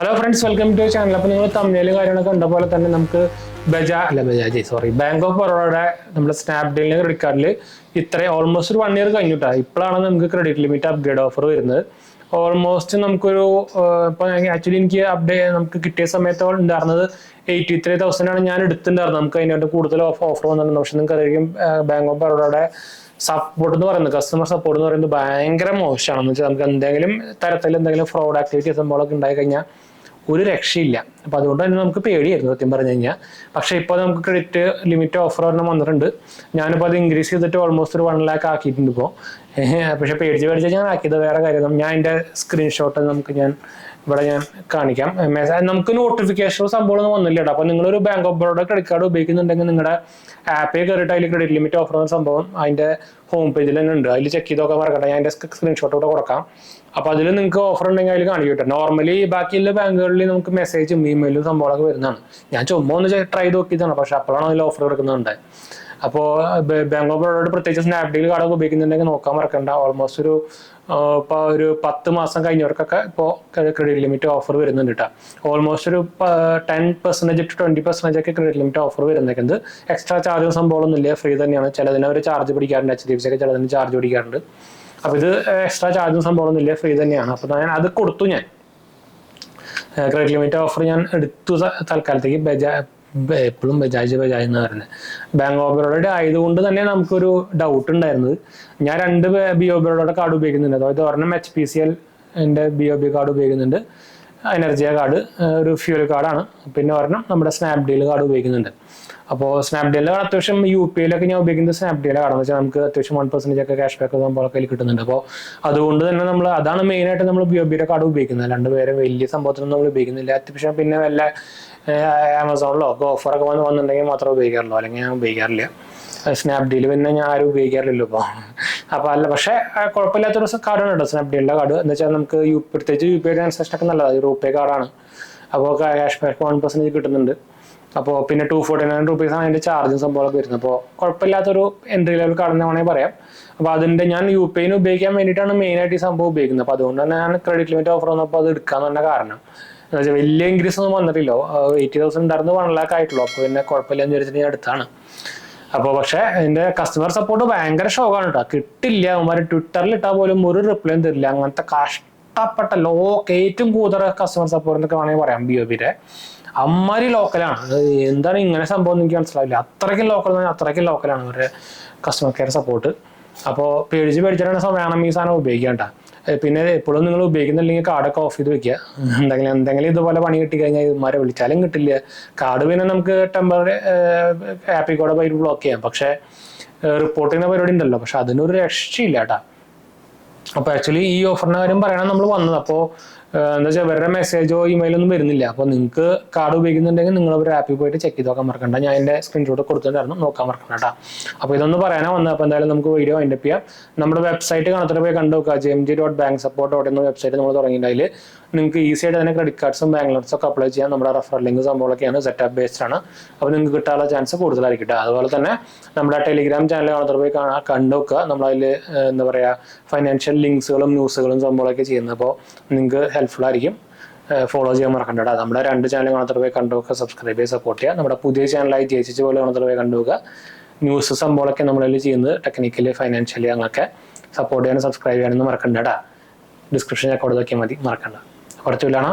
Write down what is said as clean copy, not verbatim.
Hello friends, welcome to channel. അപ്പോൾ നിങ്ങൾ തമിഴിലും കാര്യങ്ങളൊക്കെ കണ്ട പോലെ തന്നെ നമുക്ക് ബാങ്ക് ഓഫ് ബറോഡയുടെ നമ്മുടെ സ്നാപ്ഡീലിന് ക്രെഡിറ്റ് കാർഡിൽ ഓൾമോസ്റ്റ് ഒരു 1 ഇയർ കഴിഞ്ഞിട്ടാ ഇപ്പോഴാണ് നമുക്ക് ക്രെഡിറ്റ് ലിമിറ്റ് അപ്ഗ്രേഡ് ഓഫർ വരുന്നത്. ഓൾമോസ്റ്റ് നമുക്കൊരു ആക്ച്വലി എനിക്ക് നമുക്ക് കിട്ടിയ സമയത്ത് ഉണ്ടായിരുന്നത് 83,000 ആണ് ഞാൻ എടുത്തിട്ടുണ്ടായിരുന്നത്. നമുക്ക് അതിനായിട്ട് കൂടുതൽ ഓഫർ വന്നിട്ടുണ്ട്. പക്ഷെ നിങ്ങൾക്ക് അറിയാം, ബാങ്ക് ഓഫ് ബറോഡയുടെ സപ്പോർട്ട് എന്ന് പറയുന്നത്, കസ്റ്റമർ സപ്പോർട്ട് എന്ന് പറയുന്നത് ഭയങ്കര മോശമാണെന്ന് വെച്ചാൽ നമുക്ക് എന്തെങ്കിലും തരത്തിൽ എന്തെങ്കിലും ഫ്രോഡ് ആക്ടിവിറ്റി സംഭവങ്ങളൊക്കെ ഉണ്ടായി കഴിഞ്ഞാൽ ഒരു രക്ഷയില്ല. അപ്പം അതുകൊണ്ട് തന്നെ നമുക്ക് പേടിയായിരുന്നു സത്യം പറഞ്ഞു കഴിഞ്ഞാൽ. പക്ഷേ ഇപ്പോൾ നമുക്ക് ക്രെഡിറ്റ് ലിമിറ്റ് ഓഫർ ഒരെണ്ണം വന്നിട്ടുണ്ട്. ഞാനിപ്പോൾ അത് ഇൻക്രീസ് ചെയ്തിട്ട് ഓൾമോസ്റ്റ് ഒരു 1 lakh ആക്കിയിട്ടുണ്ട് ഇപ്പോൾ. പക്ഷേ പേടിച്ച് ഞാൻ ആക്കിയത് വേറെ കാര്യം. ഞാൻ എൻ്റെ സ്ക്രീൻഷോട്ട് ഞാൻ കാണിക്കാം. നമുക്ക് നോട്ടിഫിക്കേഷനോ സംഭവമൊന്നും വന്നില്ല കേട്ടോ. അപ്പോൾ നിങ്ങളൊരു ബാങ്ക് ഓഫ് ബറോഡ ക്രെഡിറ്റ് കാർഡ് ഉപയോഗിക്കുന്നുണ്ടെങ്കിൽ നിങ്ങളുടെ ആപ്പിൽ കയറിയിട്ട് അതിൽ ക്രെഡിറ്റ് ലിമിറ്റ് ഓഫർ എന്ന സംഭവം അതിൻ്റെ ഹോം പേജിൽ തന്നെ ഉണ്ട്. അതിൽ ചെക്ക് ചെയ്തൊക്കെ മറക്കട്ടെ. ഞാൻ എൻ്റെ സ്ക്രീൻഷോട്ട് കൂടെ കൊടുക്കാം. അപ്പോൾ അതിൽ നിങ്ങൾക്ക് ഓഫർ ഉണ്ടെങ്കിൽ അതിൽ കാണിക്കും കേട്ടോ. നോർമലി ബാക്കിയുള്ള ബാങ്കുകളിൽ നമുക്ക് മെസ്സേജും ഇമെയിലും സംഭവങ്ങളൊക്കെ വരുന്നതാണ്. ഞാൻ ചുമ്മാ ഒന്ന് ട്രൈ നോക്കിയതാണ്. പക്ഷെ അപ്പോഴാണ് അതിൽ ഓഫർ എടുക്കുന്നുണ്ട്. അപ്പോൾ ബാങ്ക് ഓഫ് ബറോഡ പ്രത്യേകിച്ച് സ്നാപ്ഡീൽ കാർഡൊക്കെ ഉപയോഗിക്കുന്നുണ്ടെങ്കിൽ നോക്കാൻ മറക്കണ്ട. ഓൾമോസ്റ്റ് ഒരു 10 മാസം കഴിഞ്ഞവർക്കൊക്കെ ഇപ്പോൾ ക്രെഡിറ്റ് ലിമിറ്റ് ഓഫർ വരുന്നുണ്ട് കേട്ടോ. ഓൾമോസ്റ്റ് ഒരു 10% to 20% ഒക്കെ ക്രെഡിറ്റ് ലിമിറ്റ് ഓഫർ വരുന്നത്. എക്സ്ട്രാ ചാർജും സംഭവമൊന്നും ഇല്ല, ഫ്രീ തന്നെയാണ്. ചിലതിന് ഒരു ചാർജ് പിടിക്കാറുണ്ട്, HDFC ഒക്കെ ചിലതിന് ചാർജ് പിടിക്കാറുണ്ട്. അപ്പോൾ ഇത് എക്സ്ട്രാ ചാർജും സംഭവമൊന്നും ഇല്ല, ഫ്രീ തന്നെയാണ്. അപ്പോൾ ഞാൻ അത് കൊടുത്തു. ഞാൻ ക്രെഡിറ്റ് ലിമിറ്റ് ഓഫർ ഞാൻ എടുത്തു തൽക്കാലത്തേക്ക്. എപ്പോഴും ബജാജ് എന്ന് പറയുന്നത് ബാങ്ക് ഓഫ് ബറോഡ ആയതുകൊണ്ട് തന്നെ നമുക്കൊരു ഡൗട്ട് ഉണ്ടായിരുന്നത്. ഞാൻ 2 BOB ബറോഡയുടെ കാർഡ് ഉപയോഗിക്കുന്നുണ്ട്. അതായത് ഒരെണ്ണം HPCL എൻ്റെ BOB കാർഡ് ഉപയോഗിക്കുന്നുണ്ട്, എനർജിയ കാർഡ് ഒരു ഫ്യൂൽ കാർഡാണ്. പിന്നെ ഒരെണ്ണം നമ്മുടെ സ്നാപ്ഡീൽ കാർഡ് ഉപയോഗിക്കുന്നുണ്ട്. അപ്പോൾ സ്നാപ്ഡീലിൻ്റെ കാർഡ് അത്യാവശ്യം UPIയിലൊക്കെ ഞാൻ ഉപയോഗിക്കുന്നത് സ്നാപ്ഡീലിൻ്റെ കാർഡെന്ന് വെച്ചാൽ നമുക്ക് അത്യാവശ്യം 1% ഒക്കെ ക്യാഷ് ബാക്ക് സംഭവമൊക്കെ അതിൽ കിട്ടുന്നുണ്ട്. അപ്പോൾ അതുകൊണ്ട് തന്നെ അതാണ് മെയിനായിട്ട് നമ്മൾ BOBയുടെ കാർഡ് ഉപയോഗിക്കുന്നത്. 2 പേരും വലിയ സംഭവത്തിനൊന്നും നമ്മൾ ഉപയോഗിക്കുന്നില്ല. അത്യാവശ്യം പിന്നെ വല്ല ആമസോണിലോ ഓഫറൊക്കെ വന്നിട്ടുണ്ടെങ്കിൽ മാത്രമേ ഉപയോഗിക്കാറുള്ളൂ, അല്ലെങ്കിൽ ഞാൻ ഉപയോഗിക്കാറില്ല. സ്നാപ്ഡീൽ പിന്നെ ഞാൻ ആരും ഉപയോഗിക്കാറില്ലല്ലോ ഇപ്പോൾ. അപ്പോൾ പക്ഷേ കുഴപ്പമില്ലാത്തൊരു കാർഡാണ് കേട്ടോ സ്നാപ്ഡീലിൻ്റെ കാർഡ്. എന്ന് വെച്ചാൽ നമുക്ക് പ്രത്യേകിച്ച് UPI ട്രാൻസാക്ഷനൊക്കെ നല്ലതാണ്. റൂപേ കാർഡാണ്. അപ്പോൾ ക്യാഷ് ബാക്ക് 1% കിട്ടുന്നുണ്ട്. അപ്പോൾ പിന്നെ 249 rupees ആണ് അതിൻ്റെ ചാർജും സംഭവമൊക്കെ വരുന്നത്. അപ്പോൾ കുഴപ്പമില്ലാത്തൊരു എൻട്രി ലെവൽ കാർഡെന്ന് വേണമെങ്കിൽ പറയാം. അപ്പോൾ അതിൻ്റെ ഞാൻ UPIന് ഉപയോഗിക്കാൻ വേണ്ടിയിട്ടാണ് മെയിനായിട്ട് ഈ സംഭവം ഉപയോഗിക്കുന്നത്. അപ്പോൾ അതുകൊണ്ട് തന്നെ ഞാൻ ക്രെഡിറ്റ് ലിമിറ്റ് ഓഫർ വന്നപ്പോൾ അത് എടുക്കാന്ന് പറഞ്ഞ കാരണം എന്ന് വെച്ചാൽ വലിയ ഇൻക്രീസ് ഒന്നും വന്നിട്ടില്ലോ. 80,000 ഉണ്ടായിരുന്നു, 1 lakh ആയിട്ടുള്ളൂ. അപ്പോൾ പിന്നെ കുഴപ്പമില്ലെന്ന് വിചാരിച്ചിട്ട് ഞാൻ എടുത്താണ്. അപ്പോൾ പക്ഷേ എൻ്റെ കസ്റ്റമർ സപ്പോർട്ട് ഭയങ്കര ഷോക്കാണ് കേട്ടോ. കിട്ടില്ല. അവന്മാർ ട്വിറ്ററിൽ ഇട്ടാൽ പോലും ഒരു റിപ്ലൈയും തരില്ല. അങ്ങനത്തെ കഷ്ടപ്പെട്ട ഏറ്റവും കൂടുതൽ കസ്റ്റമർ സപ്പോർട്ട് എന്നൊക്കെ വേണമെങ്കിൽ പറയാം. BOBയുടെ അമ്മാരി ലോക്കലാണ്. എന്താണ് ഇങ്ങനെ സംഭവം എന്ന് എനിക്ക് മനസ്സിലാവില്ല. അത്രയ്ക്കും ലോക്കലാണ് അവരുടെ കസ്റ്റമർ കെയർ സപ്പോർട്ട്. അപ്പോൾ പേടിച്ചിട്ടാണ് വേണം ഈ സാധനം ഉപയോഗിക്കേണ്ട. പിന്നെ എപ്പോഴും നിങ്ങൾ ഉപയോഗിക്കുന്നില്ലെങ്കിൽ കാർഡൊക്കെ ഓഫ് ചെയ്ത് വെക്കുക. എന്തെങ്കിലും ഇതുപോലെ പണി കിട്ടി കഴിഞ്ഞാൽ ഇവന്മാരെ വിളിച്ചാലും കിട്ടില്ല. കാർഡ് പിന്നെ നമുക്ക് ടെമ്പററി ആപ്പിൽ കൂടെ പോയി ബ്ലോക്ക് ചെയ്യാം. പക്ഷേ റിപ്പോർട്ട് ചെയ്യുന്ന പരിപാടി ഉണ്ടല്ലോ, പക്ഷെ അതിനൊരു രക്ഷയില്ല കേട്ടോ. അപ്പോൾ ആക്ച്വലി ഈ ഓഫറിൻ്റെ കാര്യം പറയണം നമ്മൾ വന്നത്. അപ്പോൾ എന്താ വെച്ചാൽ വേറെ മെസ്സേജോ ഇമെയിലൊന്നും വരുന്നില്ല. അപ്പോൾ നിങ്ങൾക്ക് കാർഡ് ഉപയോഗിക്കുന്നുണ്ടെങ്കിൽ നിങ്ങൾ ഒരു ആപ്പിൽ പോയിട്ട് ചെക്ക് ചെയ്ത് നോക്കാൻ മറക്കണ്ട. ഞാൻ എൻ്റെ സ്ക്രീൻഷോട്ട് കൊടുത്തിട്ടുണ്ടായിരുന്നു, നോക്കാൻ മറക്കണ്ട കേട്ടോ. അപ്പോൾ ഇതൊന്ന് പറയാനാ വന്നത്. അപ്പോൾ എന്തായാലും നമുക്ക് വീഡിയോ വൈൻഡപ്പ് ചെയ്യാം. നമ്മുടെ വെബ്സൈറ്റ് കാണാത്ത പോയി കണ്ടു നോക്കുക. jmg.banksupport എന്ന വെബ്സൈറ്റ് നമ്മൾ തുടങ്ങിയിട്ടുണ്ടെങ്കിൽ നിങ്ങൾക്ക് ഈസി ആയിട്ട് തന്നെ ക്രെഡിറ്റ് കാർഡ്സും ബാങ്ക് ലോൺസും ഒക്കെ അപ്ലൈ ചെയ്യാം. നമ്മുടെ റെഫറൽ ലിങ്ക് സംഭവമൊക്കെയാണ് സെറ്റപ്പ് ബേസ്ഡ് ആണ്. അപ്പോൾ നിങ്ങൾക്ക് കിട്ടാനുള്ള ചാൻസ് കൂടുതലായിരിക്കും. അതുപോലെ തന്നെ നമ്മുടെ ടെലിഗ്രാം ചാനൽ കാണാത്ത പോയി കണ്ടു നോക്കുക. നമ്മളതിൽ എന്താ പറയുക, ഫൈനാൻഷ്യൽ ലിങ്ക്സുകളും ന്യൂസുകളും സംഭവമൊക്കെ ചെയ്യുന്നത്. അപ്പോൾ നിങ്ങൾക്ക് ഹെൽപ്ഫുൾ ആയിരിക്കും. ഫോളോ ചെയ്യാൻ മറക്കണ്ട. നമ്മുടെ 2 ചാനൽ കാണാത്ത പോയി കണ്ടു നോക്കുക, സബ്സ്ക്രൈബ് ചെയ്ത് സപ്പോർട്ട് ചെയ്യുക. നമ്മുടെ പുതിയ ചാനലായി ജയിച്ചു പോലെ കാണാത്ത പോയി കണ്ടു നോക്കുക. ന്യൂസ് സംഭവമൊക്കെ നമ്മളതിൽ ചെയ്യുന്നത് ടെക്നിക്കലി ഫൈനാൻഷ്യലി അങ്ങനെയൊക്കെ സപ്പോർട്ട് ചെയ്യാനും സബ്സ്ക്രൈബ് ചെയ്യാനൊന്നും മറക്കണ്ട കേട്ടോ. ഡിസ്ക്രിപ്ഷൻ ഒക്കെ അവിടെ നോക്കിയാൽ മതി, മറക്കണ്ട. കുറച്ചില്ലാണ്.